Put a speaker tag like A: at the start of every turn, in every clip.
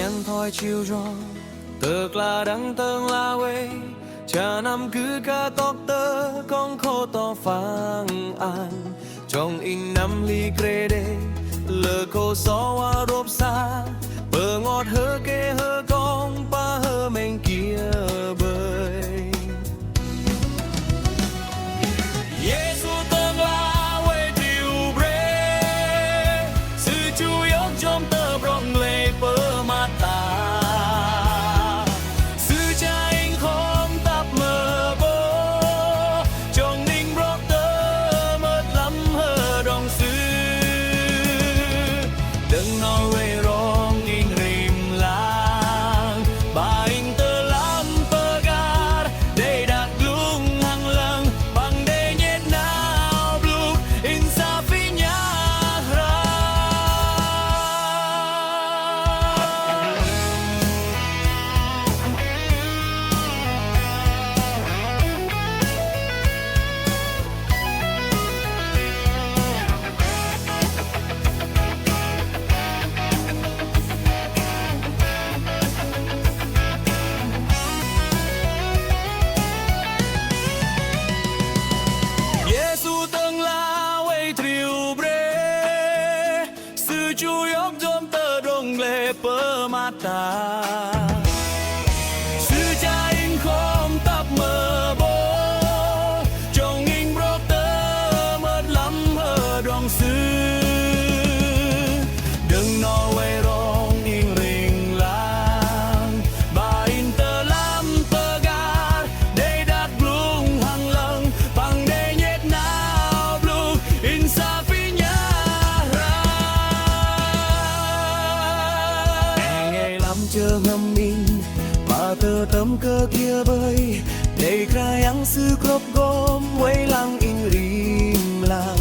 A: nhắn thôi chiều rồi tược là đắng tương la quê cha năm cứ ca tóc tơ con khô to phang an trong in năm ly kre đê lờ cô gió hoa rộp xa bờ ngọt hơ kê hơ con ba hơ mình kia bơi Giêsu tương la quê triều bre sư chú yếu trong tơ brong lệ bơ ma ta sư cha anh không tạp mơ bố trong ninh brok tơ mất lắm hơ đong sư đừng nói về rong in rìm lang bà anh tơ lắm bơ gạt để đặt lung hàng lần bằng để nhét nào blue in sa phi nhà ra Giêsu tương la quay triều bre sư chú yếu trong tơ rong lệ bơ ma ta sư cha anh không tạp mơ bố trong in brok tơ mất lắm hơ đoan sư đừng nói về rong in rình lang bà in tơ lắm tơ gạt để đặt lung hàng lần bằng để nhét nào blue in sa phi nhà ra ngày lắm chờ ngâm in mà tơ tấm cơ kia bơi để khai ăn sư cướp gom quay lăng in rìm làng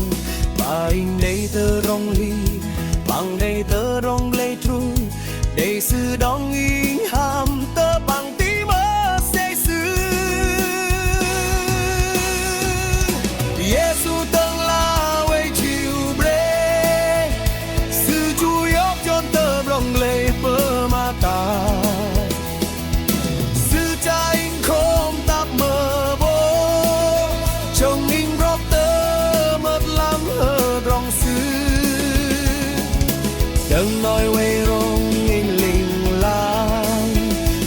A: bà in đây tơ rong ly bằng đây tơ rong lê tru đây sư đong in ham tơ bằng tí mơ xây sư Giêsu tương la quay chiều bre sư chú yếu chôn tơ rong lê bơ ma ta sư cha anh không tạp mơ bố trong in brok tơ mất lắm hơ rong sư đừng nói quê rong in linh lang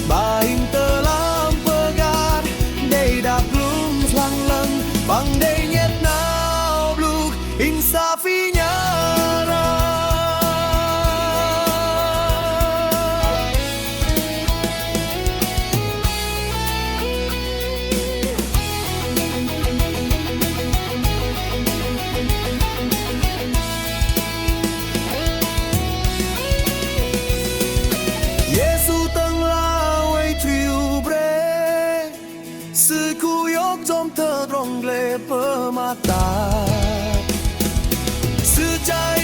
A: bà in tơ lam bơ gạt để đạp lung lăng lăng bằng đây nhét nào blue in sa phi nhà ra Giêsu tương la quay triều bre sư cu yếu trong tơ rong lệ bơ ma ta sư cha